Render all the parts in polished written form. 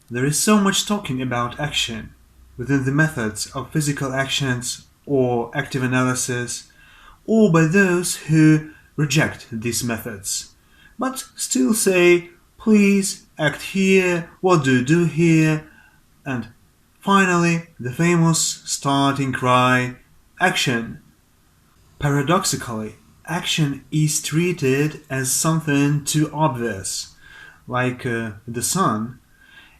There is so much talking about action within the methods of physical actions or active analysis, or by those who reject these methods, but still say, please act here, what do you do here? And finally, the famous starting cry, action. Paradoxically, action is treated as something too obvious, like the sun.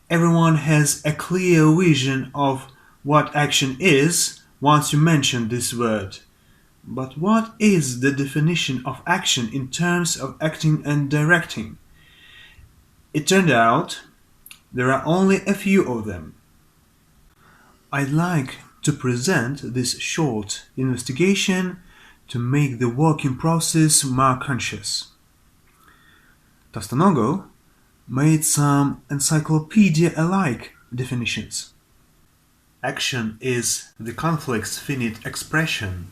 Everyone has a clear vision of what action is once you mention this word. But what is the definition of action in terms of acting and directing? It turned out there are only a few of them. I'd like to present this short investigation to make the working process more conscious. Tovstonogov made some encyclopedia-alike definitions. Action is the conflict's finite expression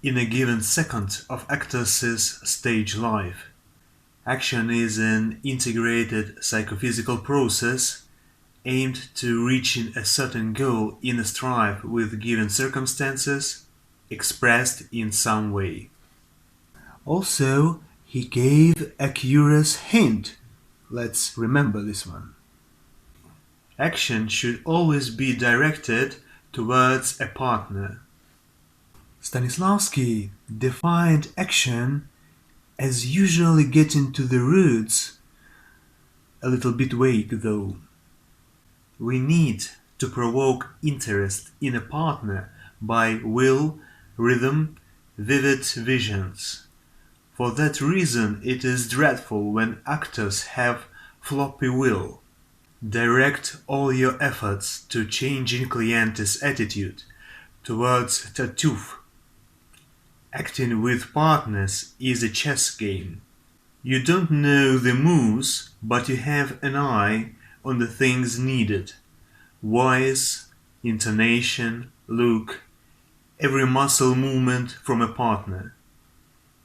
in a given second of actor's stage life. Action is an integrated psychophysical process aimed to reaching a certain goal in a strive with given circumstances, expressed in some way. Also, he gave a curious hint. Let's remember this one. Action should always be directed towards a partner. Stanislavski defined action as usually getting to the roots, a little bit vague though. We need to provoke interest in a partner by will, rhythm, vivid visions. For that reason it is dreadful when actors have floppy will. Direct all your efforts to changing client's attitude towards Tartuffe. Acting with partners is a chess game. You don't know the moves, but you have an eye on the things needed. Voice, intonation, look, every muscle movement from a partner.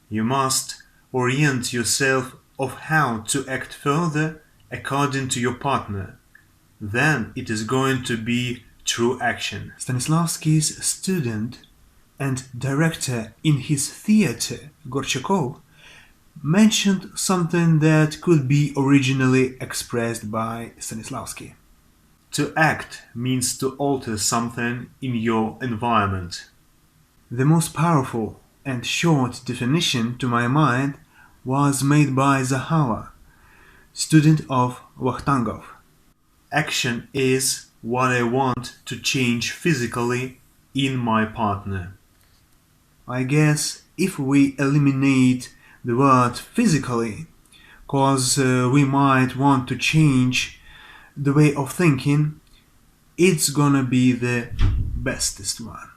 You must orient yourself of how to act further according to your partner. Then it is going to be true action. Stanislavski's student and director in his theater, Gorchakov, mentioned something that could be originally expressed by Stanislavski. To act means to alter something in your environment. The most powerful and short definition, to my mind, was made by Zahala, student of Vakhtangov. Action is what I want to change physically in my partner. I guess if we eliminate the word physically, cause we might want to change the way of thinking, it's gonna be the bestest one.